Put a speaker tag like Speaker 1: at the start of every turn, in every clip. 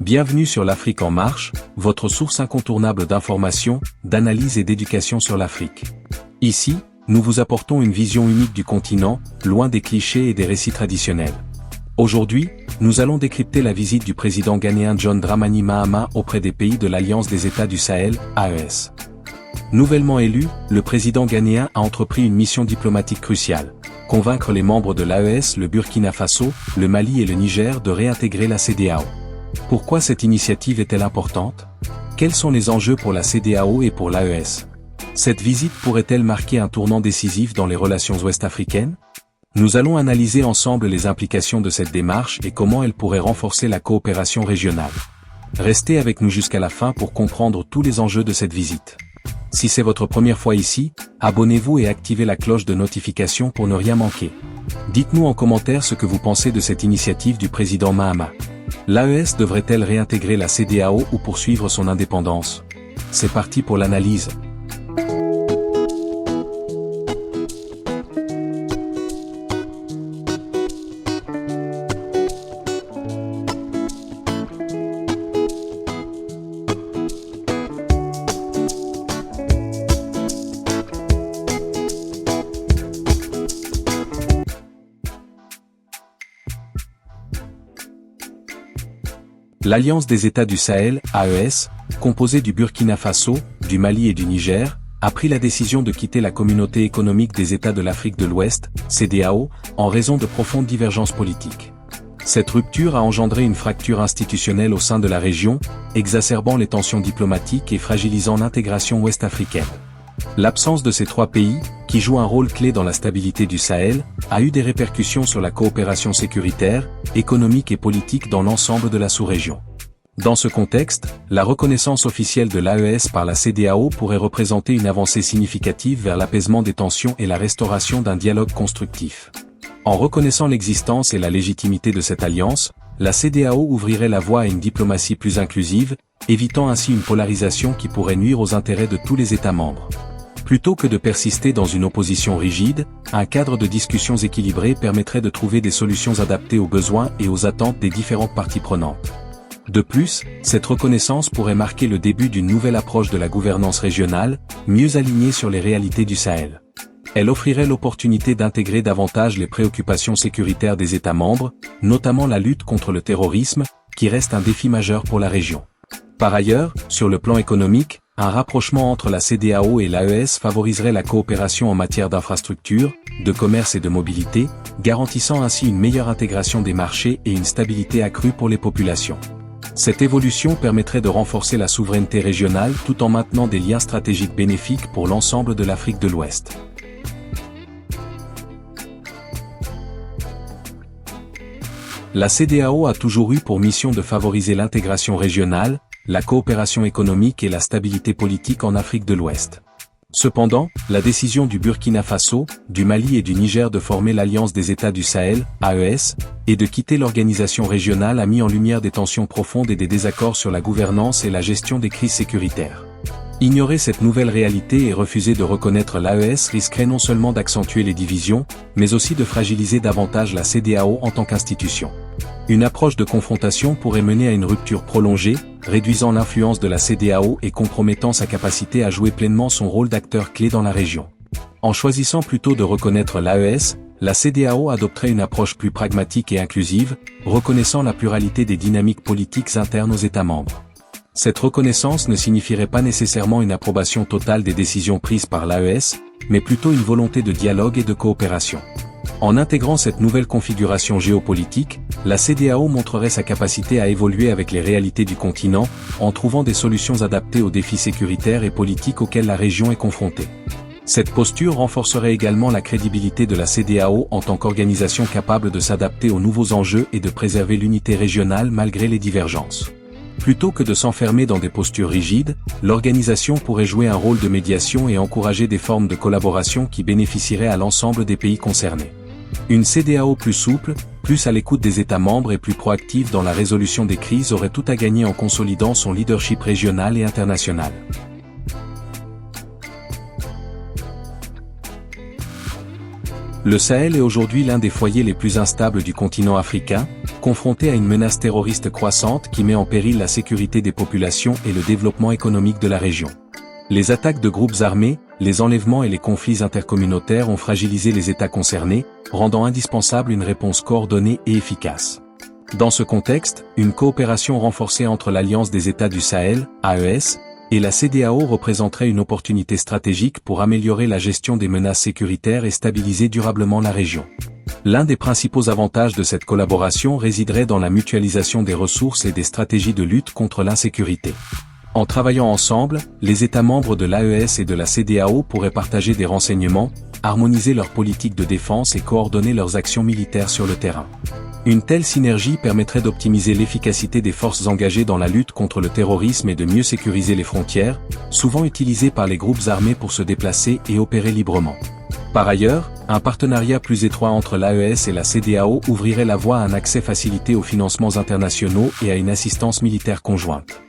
Speaker 1: Bienvenue sur l'Afrique en marche, votre source incontournable d'informations, d'analyse et d'éducation sur l'Afrique. Ici, nous vous apportons une vision unique du continent, loin des clichés et des récits traditionnels. Aujourd'hui, nous allons décrypter la visite du président ghanéen John Dramani Mahama auprès des pays de l'Alliance des États du Sahel, AES. Nouvellement élu, le président ghanéen a entrepris une mission diplomatique cruciale: convaincre les membres de l'AES, le Burkina Faso, le Mali et le Niger de réintégrer la CEDEAO. Pourquoi cette initiative est-elle importante? Quels sont les enjeux pour la CEDEAO et pour l'AES? Cette visite pourrait-elle marquer un tournant décisif dans les relations ouest-africaines? Nous allons analyser ensemble les implications de cette démarche et comment elle pourrait renforcer la coopération régionale. Restez avec nous jusqu'à la fin pour comprendre tous les enjeux de cette visite. Si c'est votre première fois ici, abonnez-vous et activez la cloche de notification pour ne rien manquer. Dites-nous en commentaire ce que vous pensez de cette initiative du président Mahama. L'AES devrait-elle réintégrer la CEDEAO ou poursuivre son indépendance? C'est parti pour l'analyse. L'Alliance des États du Sahel, AES, composée du Burkina Faso, du Mali et du Niger, a pris la décision de quitter la Communauté économique des États de l'Afrique de l'Ouest, CEDEAO, en raison de profondes divergences politiques. Cette rupture a engendré une fracture institutionnelle au sein de la région, exacerbant les tensions diplomatiques et fragilisant l'intégration ouest-africaine. L'absence de ces trois pays, qui jouent un rôle clé dans la stabilité du Sahel, a eu des répercussions sur la coopération sécuritaire, économique et politique dans l'ensemble de la sous-région. Dans ce contexte, la reconnaissance officielle de l'AES par la CEDEAO pourrait représenter une avancée significative vers l'apaisement des tensions et la restauration d'un dialogue constructif. En reconnaissant l'existence et la légitimité de cette alliance, la CEDEAO ouvrirait la voie à une diplomatie plus inclusive, évitant ainsi une polarisation qui pourrait nuire aux intérêts de tous les États membres. Plutôt que de persister dans une opposition rigide, un cadre de discussions équilibré permettrait de trouver des solutions adaptées aux besoins et aux attentes des différentes parties prenantes. De plus, cette reconnaissance pourrait marquer le début d'une nouvelle approche de la gouvernance régionale, mieux alignée sur les réalités du Sahel. Elle offrirait l'opportunité d'intégrer davantage les préoccupations sécuritaires des États membres, notamment la lutte contre le terrorisme, qui reste un défi majeur pour la région. Par ailleurs, sur le plan économique, un rapprochement entre la CEDEAO et l'AES favoriserait la coopération en matière d'infrastructures, de commerce et de mobilité, garantissant ainsi une meilleure intégration des marchés et une stabilité accrue pour les populations. Cette évolution permettrait de renforcer la souveraineté régionale tout en maintenant des liens stratégiques bénéfiques pour l'ensemble de l'Afrique de l'Ouest. La CEDEAO a toujours eu pour mission de favoriser l'intégration régionale, la coopération économique et la stabilité politique en Afrique de l'Ouest. Cependant, la décision du Burkina Faso, du Mali et du Niger de former l'Alliance des États du Sahel, AES, et de quitter l'organisation régionale a mis en lumière des tensions profondes et des désaccords sur la gouvernance et la gestion des crises sécuritaires. Ignorer cette nouvelle réalité et refuser de reconnaître l'AES risquerait non seulement d'accentuer les divisions, mais aussi de fragiliser davantage la CEDEAO en tant qu'institution. Une approche de confrontation pourrait mener à une rupture prolongée, réduisant l'influence de la CEDEAO et compromettant sa capacité à jouer pleinement son rôle d'acteur clé dans la région. En choisissant plutôt de reconnaître l'AES, la CEDEAO adopterait une approche plus pragmatique et inclusive, reconnaissant la pluralité des dynamiques politiques internes aux États membres. Cette reconnaissance ne signifierait pas nécessairement une approbation totale des décisions prises par l'AES, mais plutôt une volonté de dialogue et de coopération. En intégrant cette nouvelle configuration géopolitique, la CEDEAO montrerait sa capacité à évoluer avec les réalités du continent, en trouvant des solutions adaptées aux défis sécuritaires et politiques auxquels la région est confrontée. Cette posture renforcerait également la crédibilité de la CEDEAO en tant qu'organisation capable de s'adapter aux nouveaux enjeux et de préserver l'unité régionale malgré les divergences. Plutôt que de s'enfermer dans des postures rigides, l'organisation pourrait jouer un rôle de médiation et encourager des formes de collaboration qui bénéficieraient à l'ensemble des pays concernés. Une CEDEAO plus souple, plus à l'écoute des États membres et plus proactive dans la résolution des crises aurait tout à gagner en consolidant son leadership régional et international. Le Sahel est aujourd'hui l'un des foyers les plus instables du continent africain, confrontée à une menace terroriste croissante qui met en péril la sécurité des populations et le développement économique de la région. Les attaques de groupes armés, les enlèvements et les conflits intercommunautaires ont fragilisé les États concernés, rendant indispensable une réponse coordonnée et efficace. Dans ce contexte, une coopération renforcée entre l'Alliance des États du Sahel, AES, et la CEDEAO représenterait une opportunité stratégique pour améliorer la gestion des menaces sécuritaires et stabiliser durablement la région. L'un des principaux avantages de cette collaboration résiderait dans la mutualisation des ressources et des stratégies de lutte contre l'insécurité. En travaillant ensemble, les États membres de l'AES et de la CEDEAO pourraient partager des renseignements, harmoniser leurs politiques de défense et coordonner leurs actions militaires sur le terrain. Une telle synergie permettrait d'optimiser l'efficacité des forces engagées dans la lutte contre le terrorisme et de mieux sécuriser les frontières, souvent utilisées par les groupes armés pour se déplacer et opérer librement. Par ailleurs, un partenariat plus étroit entre l'AES et la CEDEAO ouvrirait la voie à un accès facilité aux financements internationaux et à une assistance militaire conjointe.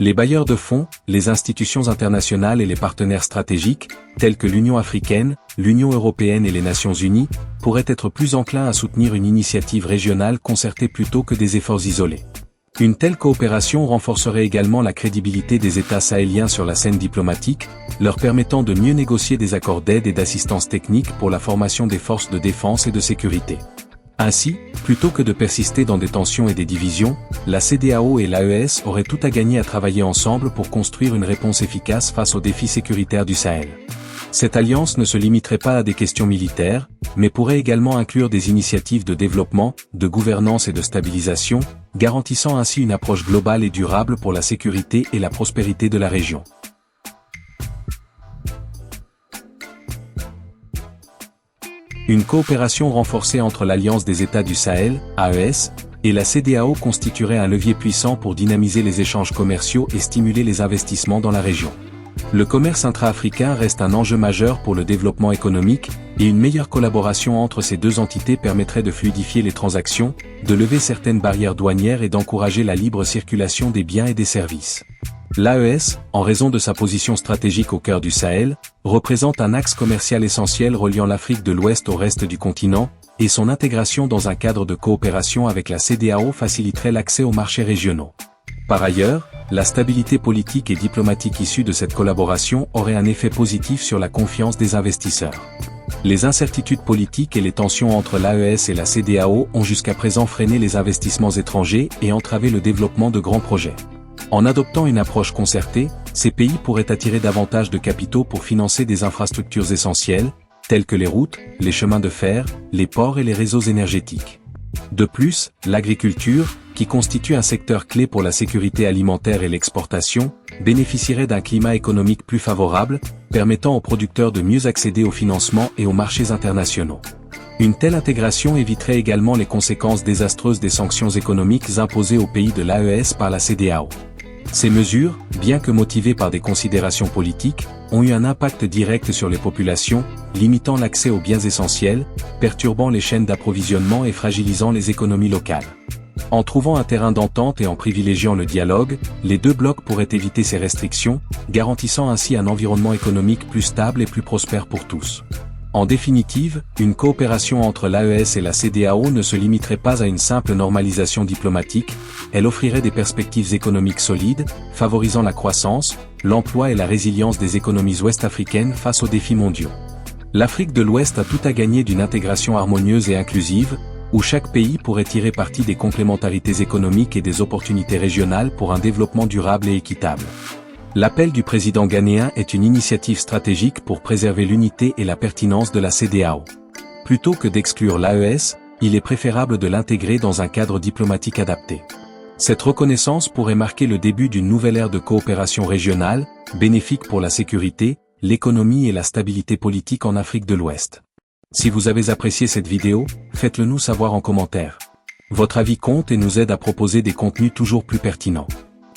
Speaker 1: Les bailleurs de fonds, les institutions internationales et les partenaires stratégiques, tels que l'Union africaine, l'Union européenne et les Nations unies, pourraient être plus enclins à soutenir une initiative régionale concertée plutôt que des efforts isolés. Une telle coopération renforcerait également la crédibilité des États sahéliens sur la scène diplomatique, leur permettant de mieux négocier des accords d'aide et d'assistance technique pour la formation des forces de défense et de sécurité. Ainsi, plutôt que de persister dans des tensions et des divisions, la CEDEAO et l'AES auraient tout à gagner à travailler ensemble pour construire une réponse efficace face aux défis sécuritaires du Sahel. Cette alliance ne se limiterait pas à des questions militaires, mais pourrait également inclure des initiatives de développement, de gouvernance et de stabilisation, garantissant ainsi une approche globale et durable pour la sécurité et la prospérité de la région. Une coopération renforcée entre l'Alliance des États du Sahel, AES, et la CEDEAO constituerait un levier puissant pour dynamiser les échanges commerciaux et stimuler les investissements dans la région. Le commerce intra-africain reste un enjeu majeur pour le développement économique, et une meilleure collaboration entre ces deux entités permettrait de fluidifier les transactions, de lever certaines barrières douanières et d'encourager la libre circulation des biens et des services. L'AES, en raison de sa position stratégique au cœur du Sahel, représente un axe commercial essentiel reliant l'Afrique de l'Ouest au reste du continent, et son intégration dans un cadre de coopération avec la CEDEAO faciliterait l'accès aux marchés régionaux. Par ailleurs, la stabilité politique et diplomatique issue de cette collaboration aurait un effet positif sur la confiance des investisseurs. Les incertitudes politiques et les tensions entre l'AES et la CEDEAO ont jusqu'à présent freiné les investissements étrangers et entravé le développement de grands projets. En adoptant une approche concertée, ces pays pourraient attirer davantage de capitaux pour financer des infrastructures essentielles, telles que les routes, les chemins de fer, les ports et les réseaux énergétiques. De plus, l'agriculture, qui constitue un secteur clé pour la sécurité alimentaire et l'exportation, bénéficierait d'un climat économique plus favorable, permettant aux producteurs de mieux accéder au financement et aux marchés internationaux. Une telle intégration éviterait également les conséquences désastreuses des sanctions économiques imposées aux pays de l'AES par la CEDEAO. Ces mesures, bien que motivées par des considérations politiques, ont eu un impact direct sur les populations, limitant l'accès aux biens essentiels, perturbant les chaînes d'approvisionnement et fragilisant les économies locales. En trouvant un terrain d'entente et en privilégiant le dialogue, les deux blocs pourraient éviter ces restrictions, garantissant ainsi un environnement économique plus stable et plus prospère pour tous. En définitive, une coopération entre l'AES et la CEDEAO ne se limiterait pas à une simple normalisation diplomatique, elle offrirait des perspectives économiques solides, favorisant la croissance, l'emploi et la résilience des économies ouest-africaines face aux défis mondiaux. L'Afrique de l'Ouest a tout à gagner d'une intégration harmonieuse et inclusive, où chaque pays pourrait tirer parti des complémentarités économiques et des opportunités régionales pour un développement durable et équitable. L'appel du président ghanéen est une initiative stratégique pour préserver l'unité et la pertinence de la CEDEAO. Plutôt que d'exclure l'AES, il est préférable de l'intégrer dans un cadre diplomatique adapté. Cette reconnaissance pourrait marquer le début d'une nouvelle ère de coopération régionale, bénéfique pour la sécurité, l'économie et la stabilité politique en Afrique de l'Ouest. Si vous avez apprécié cette vidéo, faites-le nous savoir en commentaire. Votre avis compte et nous aide à proposer des contenus toujours plus pertinents.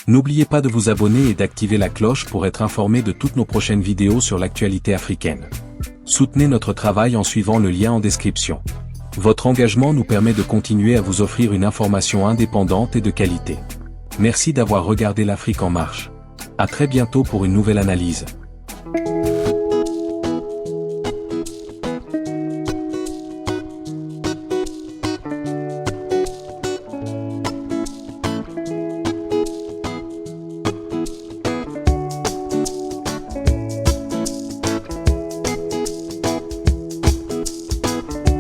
Speaker 1: N'oubliez pas de vous abonner et d'activer la cloche pour être informé de toutes nos prochaines vidéos sur l'actualité africaine. Soutenez notre travail en suivant le lien en description. Votre engagement nous permet de continuer à vous offrir une information indépendante et de qualité. Merci d'avoir regardé l'Afrique en marche. À très bientôt pour une nouvelle analyse.